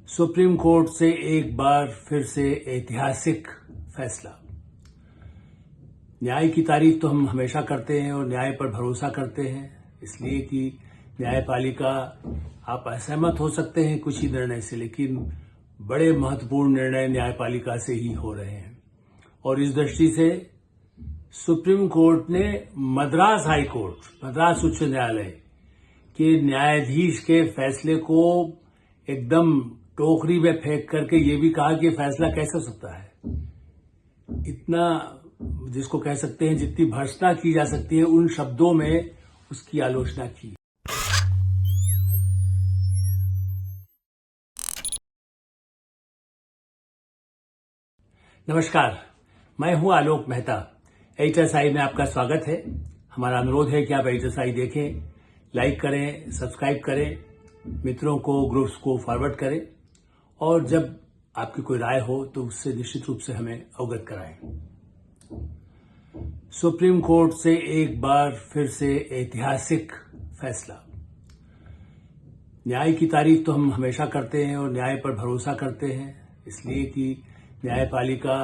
Supreme court से एक बार फिर से ऐतिहासिक फैसला। न्याय की तारीफ तो हम हमेशा करते हैं और न्याय पर भरोसा करते हैं, इसलिए कि न्यायपालिका, आप असहमत हो सकते हैं कुछ ही निर्णय से, लेकिन बड़े महत्वपूर्ण निर्णय न्यायपालिका से ही हो रहे हैं। और इस दृष्टि से सुप्रीम कोर्ट ने मद्रास हाई कोर्ट, मद्रास उच्च न्यायालय के न्यायाधीश के फैसले को एकदम टोकरी में फेंक करके ये भी कहा कि फैसला कैसे हो सकता है। इतना, जिसको कह सकते हैं, जितनी भर्त्सना की जा सकती है उन शब्दों में उसकी आलोचना की। नमस्कार, मैं हूं आलोक मेहता। HSI में आपका स्वागत है। हमारा अनुरोध है कि आप HSI देखें, लाइक करें, सब्सक्राइब करें, मित्रों को, ग्रुप्स को फॉरवर्ड करें और जब आपकी कोई राय हो तो उससे निश्चित रूप से हमें अवगत कराएं। सुप्रीम कोर्ट से एक बार फिर से ऐतिहासिक फैसला। न्याय की तारीफ तो हम हमेशा करते हैं और न्याय पर भरोसा करते हैं, इसलिए कि न्यायपालिका,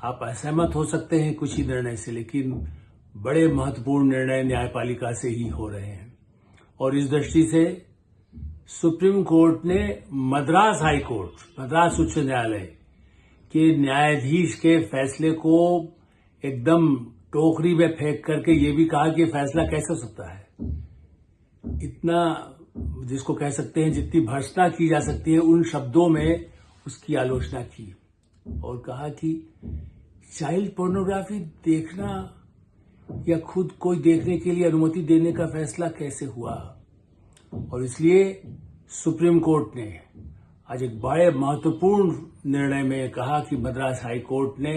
आप असहमत हो सकते हैं कुछ ही निर्णय से, लेकिन बड़े महत्वपूर्ण निर्णय न्यायपालिका से ही हो रहे हैं। और इस दृष्टि से सुप्रीम कोर्ट ने मद्रास हाई कोर्ट, मद्रास उच्च न्यायालय के न्यायाधीश के फैसले को एकदम टोकरी में फेंक करके ये भी कहा कि फैसला कैसे हो सकता है। इतना, जिसको कह सकते हैं, जितनी भर्त्सना की जा सकती है उन शब्दों में उसकी आलोचना की और कहा कि चाइल्ड पोर्नोग्राफी देखना या खुद कोई देखने के लिए अनुमति देने का फैसला कैसे हुआ। और इसलिए सुप्रीम कोर्ट ने आज एक बड़े महत्वपूर्ण निर्णय में कहा कि मद्रास हाई कोर्ट ने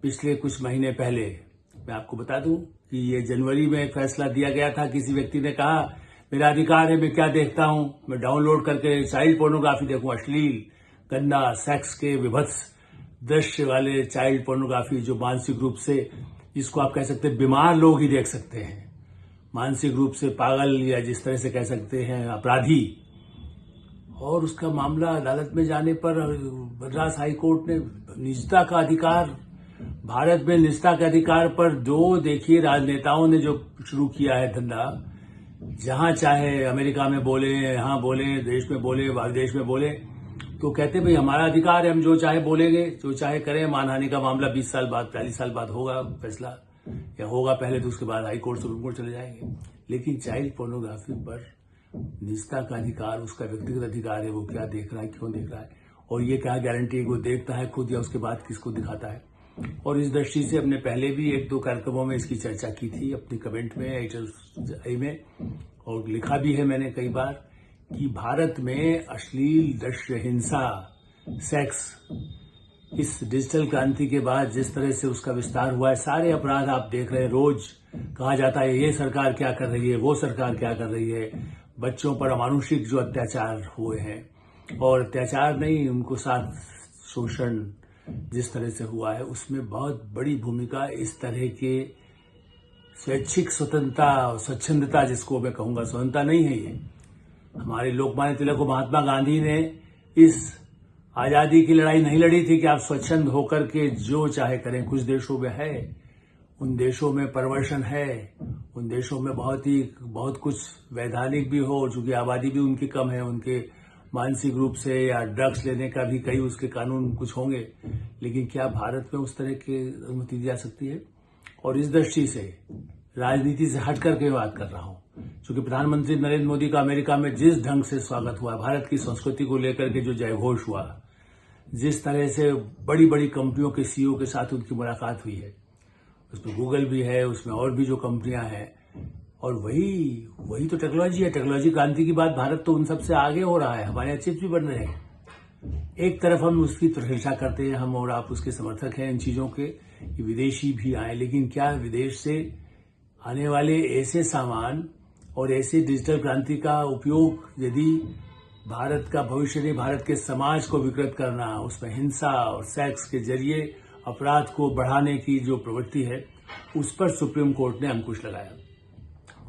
पिछले कुछ महीने पहले, मैं आपको बता दूं कि ये जनवरी में एक फैसला दिया गया था। किसी व्यक्ति ने कहा मेरा अधिकार है, मैं क्या देखता हूं, मैं डाउनलोड करके चाइल्ड पोर्नोग्राफी देखूं, अश्लील, गंदा, सेक्स के विभत्स दृश्य वाले चाइल्ड पोर्नोग्राफी, जो मानसिक रूप से, जिसको आप कह सकते हैं बीमार लोग ही देख सकते हैं, मानसिक रूप से पागल, या जिस तरह से कह सकते हैं अपराधी। और उसका मामला अदालत में जाने पर मद्रास हाई कोर्ट ने निजता का अधिकार, भारत में निजता के अधिकार पर जो, देखिए, राजनेताओं ने जो शुरू किया है धंधा, जहां चाहे अमेरिका में बोले, यहां बोले, देश में बोले, बाहर देश में बोले, तो कहते भाई हमारा अधिकार है, हम जो चाहे बोलेंगे, जो चाहे करें। मानहानि का मामला 20 साल बाद, 40 साल बाद होगा फैसला, या होगा पहले तो उसके बाद हाई कोर्ट, सुप्रीम कोर्ट चले जाएंगे। लेकिन चाइल्ड पोर्नोग्राफी पर निजता का अधिकार, उसका व्यक्तिगत अधिकार है, वो क्या देख रहा है, क्यों देख रहा है, और ये क्या गारंटी है वो देखता है खुद या उसके बाद किसको दिखाता है। और इस दृष्टि से हमने पहले भी 1-2 कार्यक्रमों में इसकी चर्चा की थी, अपनी कमेंट में, HSI में, और लिखा भी है मैंने कई बार कि भारत में अश्लील दृश्य, हिंसा, सेक्स, इस डिजिटल क्रांति के बाद जिस तरह से उसका विस्तार हुआ है, सारे अपराध आप देख रहे हैं। रोज कहा जाता है ये सरकार क्या कर रही है, वो सरकार क्या कर रही है। बच्चों पर अमानुषिक जो अत्याचार हुए हैं, और अत्याचार नहीं, उनको साथ शोषण जिस तरह से हुआ है, उसमें बहुत बड़ी भूमिका इस तरह के स्वैच्छिक स्वतंत्रता, स्वच्छंदता, जिसको मैं कहूंगा, स्वतंत्रता नहीं है ये। हमारे लोकमान्य तिलक और महात्मा गांधी ने इस आजादी की लड़ाई नहीं लड़ी थी कि आप स्वच्छंद होकर के जो चाहे करें। कुछ देशों में है, उन देशों में परवर्शन है, उन देशों में बहुत कुछ वैधानिक भी हो, चूंकि आबादी भी उनकी कम है, उनके मानसिक रूप से या ड्रग्स लेने का भी कई उसके कानून कुछ होंगे। लेकिन क्या भारत में उस तरह की अनुमति दी जा सकती है? और इस दृष्टि से राजनीति से हट करके बात कर रहा हूं, क्योंकि प्रधानमंत्री नरेंद्र मोदी का अमेरिका में जिस ढंग से स्वागत हुआ, भारत की संस्कृति को लेकर के जो जयघोष हुआ, जिस तरह से बड़ी बड़ी कंपनियों के CEO के साथ उनकी मुलाकात हुई है, उसमें गूगल भी है, उसमें और भी जो कंपनियां हैं, और वही तो टेक्नोलॉजी है। टेक्नोलॉजी क्रांति की बात, भारत तो उन सबसे आगे हो रहा है, हमारे यहाँ चिप्स भी बन रहे हैं। एक तरफ हम उसकी प्रशंसा करते हैं, हम और आप उसके समर्थक हैं इन चीजों के, कि विदेशी भी आए, लेकिन क्या विदेश से आने वाले ऐसे सामान और ऐसे डिजिटल क्रांति का उपयोग यदि भारत का भविष्य नहीं, भारत के समाज को विकृत करना, उसमें हिंसा और सेक्स के जरिए अपराध को बढ़ाने की जो प्रवृत्ति है, उस पर सुप्रीम कोर्ट ने अंकुश लगाया।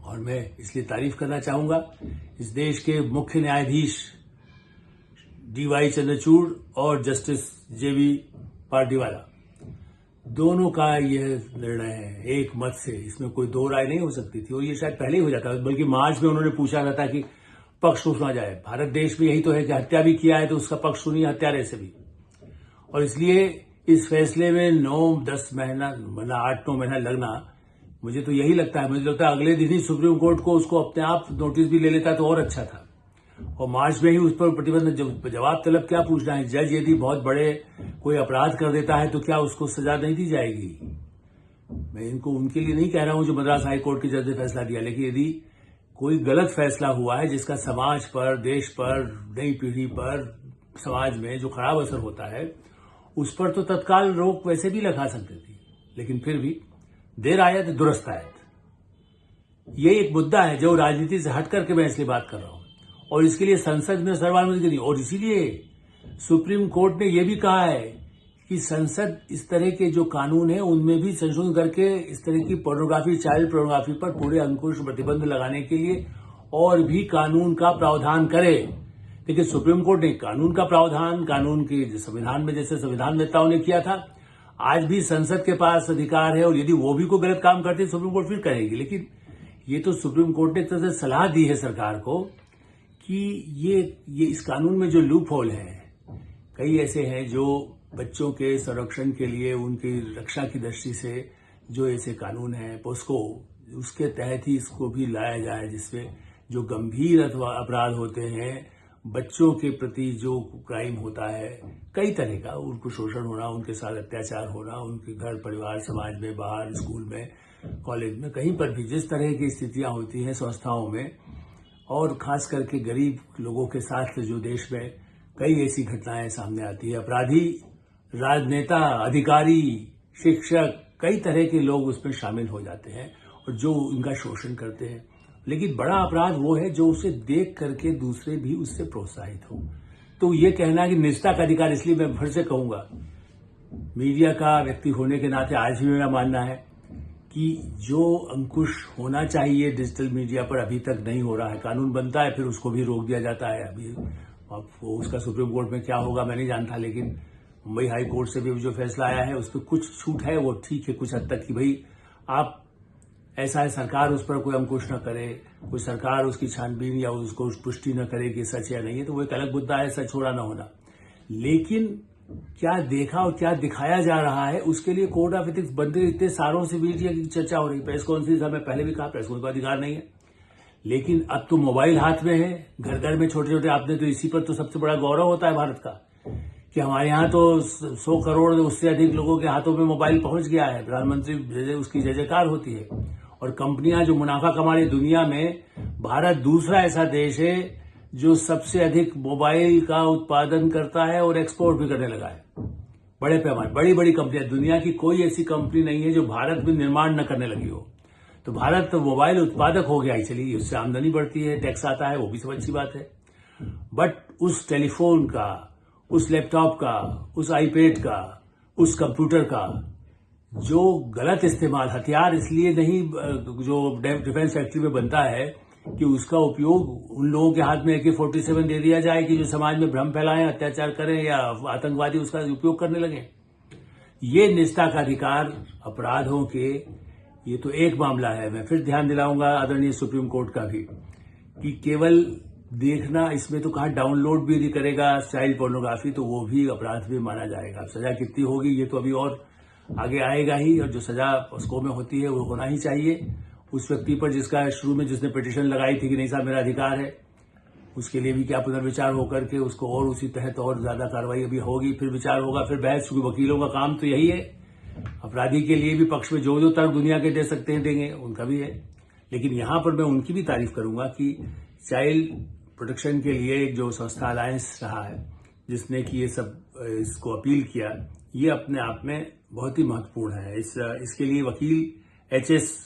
और मैं इसलिए तारीफ करना चाहूंगा इस देश के मुख्य न्यायाधीश DY चंद्रचूड़ और जस्टिस JB पार्टीवाला, दोनों का यह निर्णय है एक मत से, इसमें कोई दो राय नहीं हो सकती थी और ये शायद पहले ही हो जाता, बल्कि मार्च में उन्होंने पूछा था कि पक्ष सुना जाए। भारत देश में यही तो है कि हत्या भी किया है तो उसका पक्ष सुनिए हत्यारे से भी। और इसलिए इस फैसले में 9-10 महीना मतलब 8-9 महीना लगना, मुझे तो यही लगता है, मुझे लगता है अगले दिन ही सुप्रीम कोर्ट को उसको अपने आप नोटिस भी ले लेता तो और अच्छा था। और मार्च में ही उस पर प्रतिबंध जवाब तलब क्या पूछना है। जज यदि बहुत बड़े कोई अपराध कर देता है तो क्या उसको सजा नहीं दी जाएगी। मैं इनको उनके लिए नहीं कह रहा हूं जो मद्रास हाई कोर्ट के जज ने फैसला दिया, लेकिन यदि कोई गलत फैसला हुआ है जिसका समाज पर, देश पर, नई पीढ़ी पर, समाज में जो खराब असर होता है, उस पर तो तत्काल रोक वैसे भी लगा सकते थे, लेकिन फिर भी देर आयत दुरुस्त आयत, ये एक मुद्दा है जो राजनीति से हट करके मैं इसलिए बात कर रहा हूं। और इसके लिए संसद में सर्वानुमति नहीं, और इसीलिए सुप्रीम कोर्ट ने यह भी कहा है कि संसद इस तरह के जो कानून है उनमें भी संशोधन करके इस तरह की पोर्नोग्राफी, चाइल्ड पोर्नोग्राफी पर पूरे अंकुश प्रतिबंध लगाने के लिए और भी कानून का प्रावधान करे। लेकिन सुप्रीम कोर्ट ने कानून का प्रावधान, कानून के संविधान में जैसे संविधान नेताओं ने किया था, आज भी संसद के पास अधिकार है और यदि वो भी कोई गलत काम करते सुप्रीम कोर्ट फिर करेगी। लेकिन ये तो सुप्रीम कोर्ट ने एक तरह से सलाह दी है सरकार को कि ये इस कानून में जो लूप होल है, कई ऐसे हैं जो बच्चों के संरक्षण के लिए, उनकी रक्षा की दृष्टि से जो ऐसे कानून हैं उसके तहत ही इसको भी लाया जाए, जिसमें जो गंभीर अथवा अपराध होते हैं, बच्चों के प्रति जो क्राइम होता है कई तरह का, उनको शोषण होना, उनके साथ अत्याचार होना, उनके घर परिवार, समाज में, बाहर, स्कूल में, कॉलेज में, कहीं पर भी जिस तरह की स्थितियां होती हैं संस्थाओं में, और खास करके गरीब लोगों के साथ जो देश में कई ऐसी घटनाएं सामने आती है। अपराधी, राजनेता, अधिकारी, शिक्षक, कई तरह के लोग उसमें शामिल हो जाते हैं और जो उनका शोषण करते हैं। लेकिन बड़ा अपराध वो है जो उसे देख करके दूसरे भी उससे प्रोत्साहित हो। तो ये कहना कि निजता का अधिकार, इसलिए मैं फिर से कहूंगा, मीडिया का व्यक्ति होने के नाते आज भी मेरा मानना है कि जो अंकुश होना चाहिए डिजिटल मीडिया पर अभी तक नहीं हो रहा है। कानून बनता है फिर उसको भी रोक दिया जाता है। अभी उसका सुप्रीम कोर्ट में क्या होगा मैं नहीं जानता, लेकिन मुंबई हाई कोर्ट से भी जो फैसला आया है उस पर कुछ छूट है, वो ठीक है कुछ हद तक कि भाई आप ऐसा है, सरकार उस पर कोई अंकुश न करे, कोई सरकार उसकी छानबीन या उसको पुष्टि न करे कि सच है नहीं है, तो वो एक अलग मुद्दा है, सच होना न होना। लेकिन क्या देखा और क्या दिखाया जा रहा है उसके लिए कोड ऑफ एथिक्स बनते, इतने सालों से मीडिया की चर्चा हो रही। प्रेस कॉन्फ्रेंस में पहले भी कहा प्रेस कॉन्फ्रेंस का अधिकार नहीं है, लेकिन अब तो मोबाइल हाथ में है, घर घर में छोटे छोटे, आपने तो इसी पर तो सबसे बड़ा गौरव होता है भारत का कि हमारे यहाँ तो 100 करोड़ उससे अधिक लोगों के हाथों में मोबाइल पहुंच गया है। प्रधानमंत्री उसकी जय जयकार होती है और कंपनियां जो मुनाफा कमा रही दुनिया में, भारत दूसरा ऐसा देश है जो सबसे अधिक मोबाइल का उत्पादन करता है और एक्सपोर्ट भी करने लगा है बड़े पैमाने। बड़ी बड़ी कंपनियां, दुनिया की कोई ऐसी कंपनी नहीं है जो भारत में निर्माण न करने लगी हो। तो भारत तो मोबाइल उत्पादक हो गया ही, चलिए उससे आमदनी बढ़ती है, टैक्स आता है, वो भी सब अच्छी बात है। बट उस टेलीफोन का, उस लैपटॉप का, उस आईपैड का, उस कंप्यूटर का जो गलत इस्तेमाल, हथियार इसलिए नहीं जो डिफेंस फैक्ट्री में बनता है कि उसका उपयोग उन लोगों के हाथ में AK-47 दे दिया जाए कि जो समाज में भ्रम फैलाएं, अत्याचार करें या आतंकवादी उसका उपयोग करने लगे। ये निजता का अधिकार अपराधों के, ये तो एक मामला है। मैं फिर ध्यान दिलाऊंगा आदरणीय सुप्रीम कोर्ट का भी कि केवल देखना, इसमें तो कहा डाउनलोड भी यदि करेगा चाइल्ड पोर्नोग्राफी तो वो भी अपराध भी माना जाएगा। सजा कितनी होगी ये तो अभी और आगे आएगा ही, और जो सजा उसको में होती है वो होना ही चाहिए। उस व्यक्ति पर जिसका शुरू में जिसने पिटीशन लगाई थी कि नहीं साहब मेरा अधिकार है, उसके लिए भी क्या पुनर्विचार होकर के उसको और उसी तहत और ज्यादा कार्रवाई अभी होगी, फिर विचार होगा, फिर बहस। क्योंकि वकीलों का काम तो यही है, अपराधी के लिए भी पक्ष में जो जो तर्क दुनिया के दे सकते हैं देंगे, उनका भी है। लेकिन यहां पर मैं उनकी भी तारीफ करूंगा कि चाइल्ड प्रोटेक्शन के लिए जो संस्था अलायंस रहा है जिसने कि ये सब इसको अपील किया, ये अपने आप में बहुत ही महत्वपूर्ण है। इसके लिए वकील HS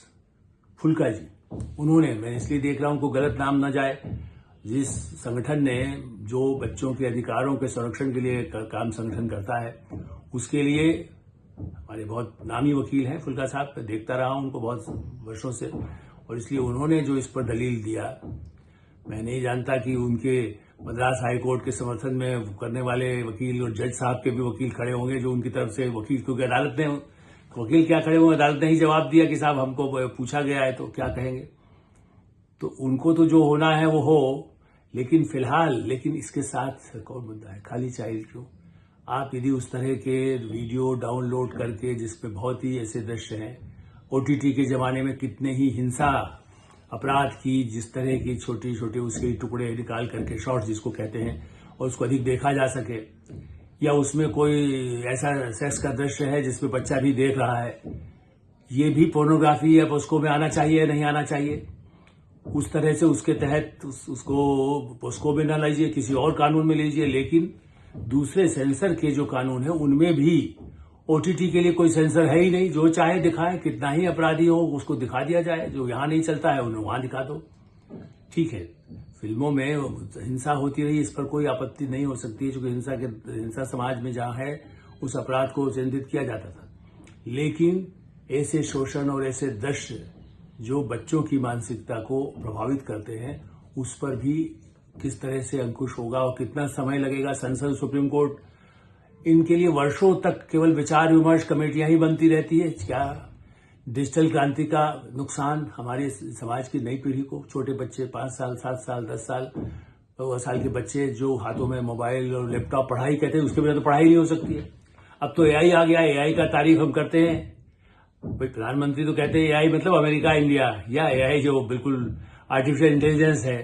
फुल्का जी, उन्होंने, मैं इसलिए देख रहा हूं उनको गलत नाम न जाए, जिस संगठन ने जो बच्चों के अधिकारों के संरक्षण के लिए काम संगठन करता है, उसके लिए हमारे बहुत नामी वकील हैं फुल्का साहब। मैं देखता रहा हूं उनको बहुत वर्षों से, और इसलिए उन्होंने जो इस पर दलील दिया, मैं नहीं जानता कि उनके मद्रास हाई कोर्ट के समर्थन में करने वाले वकील और जज साहब के भी वकील खड़े होंगे जो उनकी तरफ से वकील, क्योंकि अदालत ने, वकील क्या खड़े होंगे, अदालत ने ही जवाब दिया कि साहब हमको पूछा गया है तो क्या कहेंगे। तो उनको तो जो होना है वो हो, लेकिन फिलहाल, लेकिन इसके साथ एक और मुद्दा है, खाली चाइल्ड क्यों। आप यदि उस तरह के वीडियो डाउनलोड करके जिसपे बहुत ही ऐसे दृश्य हैं, ओटीटी के जमाने में कितने ही हिंसा अपराध की, जिस तरह की छोटे छोटे उसके टुकड़े निकाल करके, शॉर्ट्स जिसको कहते हैं, और उसको अधिक देखा जा सके, या उसमें कोई ऐसा सेक्स का दृश्य है जिसमें बच्चा भी देख रहा है, ये भी पोर्नोग्राफी है, उसको में आना चाहिए नहीं आना चाहिए। उस तरह से उसके तहत उसको में ना लीजिए, किसी और कानून में लीजिए, लेकिन दूसरे सेंसर के जो कानून है उनमें भी ओटीटी के लिए कोई सेंसर है ही नहीं। जो चाहे दिखाए, कितना ही अपराधी हो उसको दिखा दिया जाए, जो यहां नहीं चलता है उन्हें वहां दिखा दो। ठीक है, फिल्मों में हिंसा होती रही, इस पर कोई आपत्ति नहीं हो सकती है, क्योंकि हिंसा समाज में जहां है उस अपराध को चिन्हित किया जाता था। लेकिन ऐसे शोषण और ऐसे दृश्य जो बच्चों की मानसिकता को प्रभावित करते हैं, उस पर भी किस तरह से अंकुश होगा और कितना समय लगेगा। संसद, सुप्रीम कोर्ट, इनके लिए वर्षों तक केवल विचार विमर्श कमेटियां ही बनती रहती है। क्या डिजिटल क्रांति का नुकसान हमारे समाज की नई पीढ़ी को, छोटे बच्चे 5 साल, 7 साल, 10 साल के बच्चे जो हाथों में मोबाइल और लैपटॉप, पढ़ाई कहते हैं, उसके बिना तो पढ़ाई नहीं हो सकती है। अब तो एआई आ गया, एआई का तारीफ हम करते हैं, भाई प्रधानमंत्री तो कहते हैं एआई मतलब अमेरिका इंडिया, या एआई जो बिल्कुल आर्टिफिशियल इंटेलिजेंस है।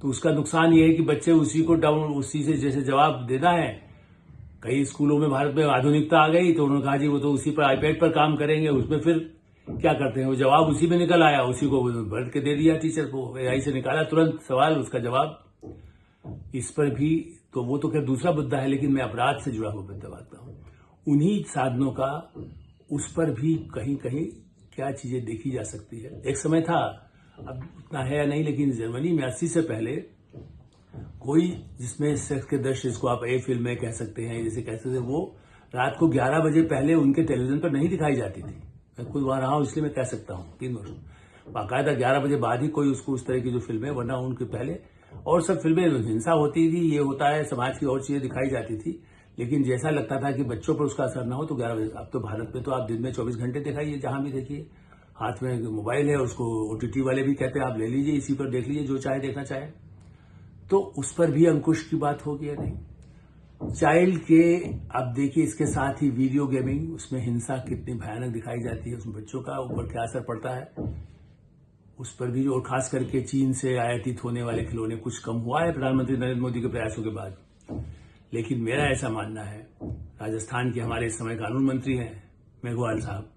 तो उसका नुकसान ये है कि बच्चे उसी से जैसे जवाब देना है। कई स्कूलों में भारत में आधुनिकता आ गई तो उन्होंने कहा जी वो तो उसी पर आईपैड पर काम करेंगे, उसमें फिर क्या करते हैं, वो जवाब उसी में निकल आया, उसी को भर के दे दिया टीचर को, एआई से निकाला तुरंत सवाल, उसका जवाब। इस पर भी तो वो तो खैर दूसरा मुद्दा है, लेकिन मैं अपराध से जुड़ा हुआ मुद्दा बात हूं, उन्हीं साधनों का, उस पर भी कहीं कहीं क्या चीजें देखी जा सकती है। एक समय था, अब उतना है या नहीं, लेकिन जर्मनी में 80 से पहले कोई जिसमें सेक्स के दृश्य, जिसको आप ए फिल्में कह सकते हैं, जैसे कहते थे, वो रात को 11 बजे पहले उनके टेलीविजन पर नहीं दिखाई जाती थी। मैं खुद वहां रहा हूं इसलिए मैं कह सकता हूं, 3 वर्ष बाकायदा 11 बजे बाद ही कोई उसको उस तरह की जो फिल्में, वरना उनके पहले और सब फिल्में हिंसा होती थी, ये होता है, समाज की और चीजें दिखाई जाती थी, लेकिन जैसा लगता था कि बच्चों पर उसका असर ना हो तो 11 बजे। अब तो भारत में तो आप दिन में 24 घंटे दिखाइए, जहां भी देखिए, हाथ में मोबाइल है, उसको ओटीटी वाले भी कहते हैं आप ले लीजिए, इसी पर देख लीजिए जो चाहे देखना चाहे। तो उस पर भी अंकुश की बात होगी या नहीं। चाइल्ड के, अब देखिए इसके साथ ही वीडियो गेमिंग, उसमें हिंसा कितनी भयानक दिखाई जाती है, उसमें बच्चों का ऊपर क्या असर पड़ता है, उस पर भी, और खास करके चीन से आयातित होने वाले खिलौने, कुछ कम हुआ है प्रधानमंत्री नरेंद्र मोदी के प्रयासों के बाद। लेकिन मेरा ऐसा मानना है, राजस्थान के हमारे इस समय कानून मंत्री हैं मेघवाल साहब,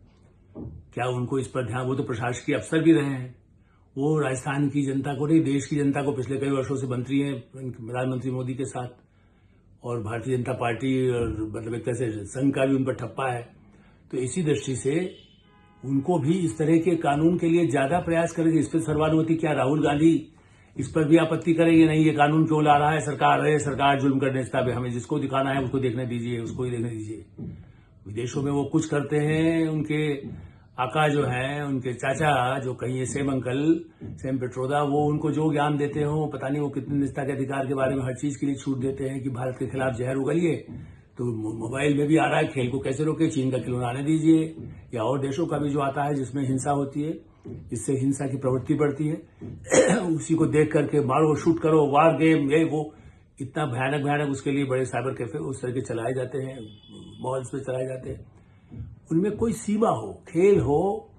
क्या उनको इस पर ध्यान, वो तो प्रशासकीय अफसर भी रहे हैं, वो राजस्थान की जनता को नहीं, देश की जनता को पिछले कई वर्षों से मंत्री हैं प्रधानमंत्री मोदी के साथ, और भारतीय जनता पार्टी और मतलब एक तरह से संघ का भी उन पर ठप्पा है। तो इसी दृष्टि से उनको भी इस तरह के कानून के लिए ज्यादा प्रयास करेंगे। इस पर सर्वानुमति, क्या राहुल गांधी इस पर भी आपत्ति करेंगे, नहीं ये कानून क्यों ला रहा है सरकार, है सरकार जुल्म करने से, हमें जिसको दिखाना है उसको देखने दीजिए, उसको ही देखने दीजिए। विदेशों में वो कुछ करते हैं, उनके आका जो हैं, उनके चाचा जो कहिए सेम अंकल, सेम पेट्रोदा, वो उनको जो ज्ञान देते हो, पता नहीं वो कितने निजता के अधिकार के बारे में हर चीज के लिए छूट देते हैं कि भारत के खिलाफ जहर उगलिए। तो मोबाइल में भी आ रहा है, खेल को कैसे रोके, चीन का खिलौना आने दीजिए, या और देशों का भी जो आता है जिसमें हिंसा होती है, इससे हिंसा की प्रवृत्ति बढ़ती है, उसी को देख करके मारो, शूट करो, वार गेम, ये वो, इतना भयानक भयानक, उसके लिए बड़े साइबर कैफे उस तरह के चलाए जाते हैं, मॉल्स में चलाए जाते हैं। उनमें कोई सीमा हो, खेल हो।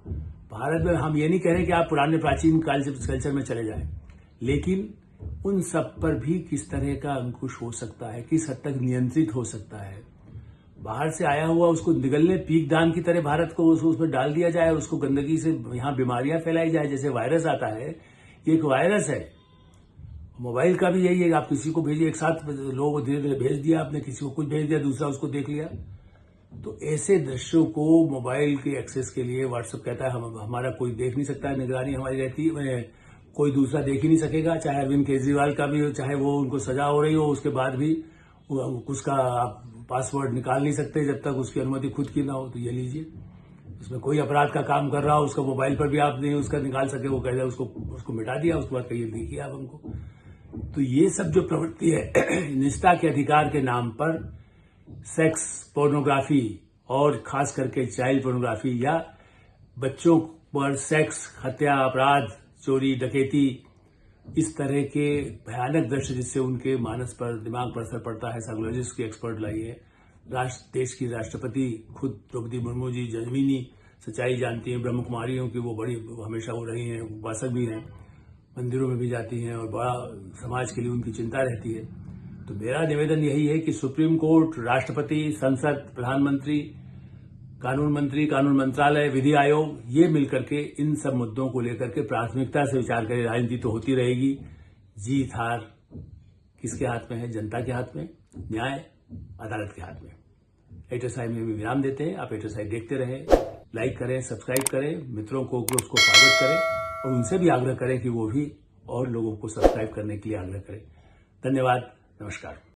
भारत में हम ये नहीं कह रहे कि आप पुराने प्राचीन कल्चर में चले जाएं, लेकिन उन सब पर भी किस तरह का अंकुश हो सकता है, किस हद तक नियंत्रित हो सकता है। बाहर से आया हुआ उसको निगलने पीक दान की तरह भारत को उसमें डाल दिया जाए, उसको गंदगी से यहाँ बीमारियां फैलाई जाए, जैसे वायरस आता है, ये एक वायरस है। मोबाइल का भी यही है, आप किसी को भेजिए, एक साथ लोगों को धीरे धीरे भेज दिया आपने, किसी को कुछ भेज दिया, दूसरा उसको देख लिया। तो ऐसे दृश्यों को मोबाइल के एक्सेस के लिए व्हाट्सएप कहता है हमारा कोई देख नहीं सकता, निगरानी हमारी रहती है, कोई दूसरा देख ही नहीं सकेगा, चाहे अरविंद केजरीवाल का भी हो, चाहे वो उनको सजा हो रही हो, उसके बाद भी उसका आप पासवर्ड निकाल नहीं सकते जब तक उसकी अनुमति खुद की ना हो। तो ये लीजिए, उसमें कोई अपराध का काम कर रहा हो, उसका मोबाइल पर भी आप नहीं उसका निकाल सके, वो कह उसको मिटा दिया, उसके बाद कहिए देखिए आप हमको। तो ये सब जो प्रवृत्ति है निष्ठा के अधिकार के नाम पर सेक्स पोर्नोग्राफी और खास करके चाइल्ड पोर्नोग्राफी या बच्चों पर सेक्स, हत्या, अपराध, चोरी, डकैती, इस तरह के भयानक दृश्य जिससे उनके मानस पर, दिमाग पर असर पड़ता है। साइकोलॉजिस्ट की एक्सपर्ट लाई है। देश की राष्ट्रपति खुद द्रौपदी मुर्मू जी जमीनी सच्चाई जानती हैं। ब्रह्म कुमारियों की वो बड़ी हमेशा वो रही हैं, उपासक भी हैं, मंदिरों में भी जाती हैं और बड़ा समाज के लिए उनकी चिंता रहती है। तो मेरा निवेदन यही है कि सुप्रीम कोर्ट, राष्ट्रपति, संसद, प्रधानमंत्री, कानून मंत्री, कानून मंत्रालय, विधि आयोग, ये मिलकर के इन सब मुद्दों को लेकर के प्राथमिकता से विचार करें। राजनीति तो होती रहेगी, जीत हार किसके हाथ में है? जनता के हाथ में, न्याय अदालत के हाथ में। एटरसाई में भी विराम देते हैं। आप एटरसाई देखते रहें, लाइक करें, सब्सक्राइब करें, मित्रों को उसको फॉरवर्ड करें और उनसे भी आग्रह करें कि वो भी और लोगों को सब्सक्राइब करने के लिए आग्रह करें। धन्यवाद, नमस्कार।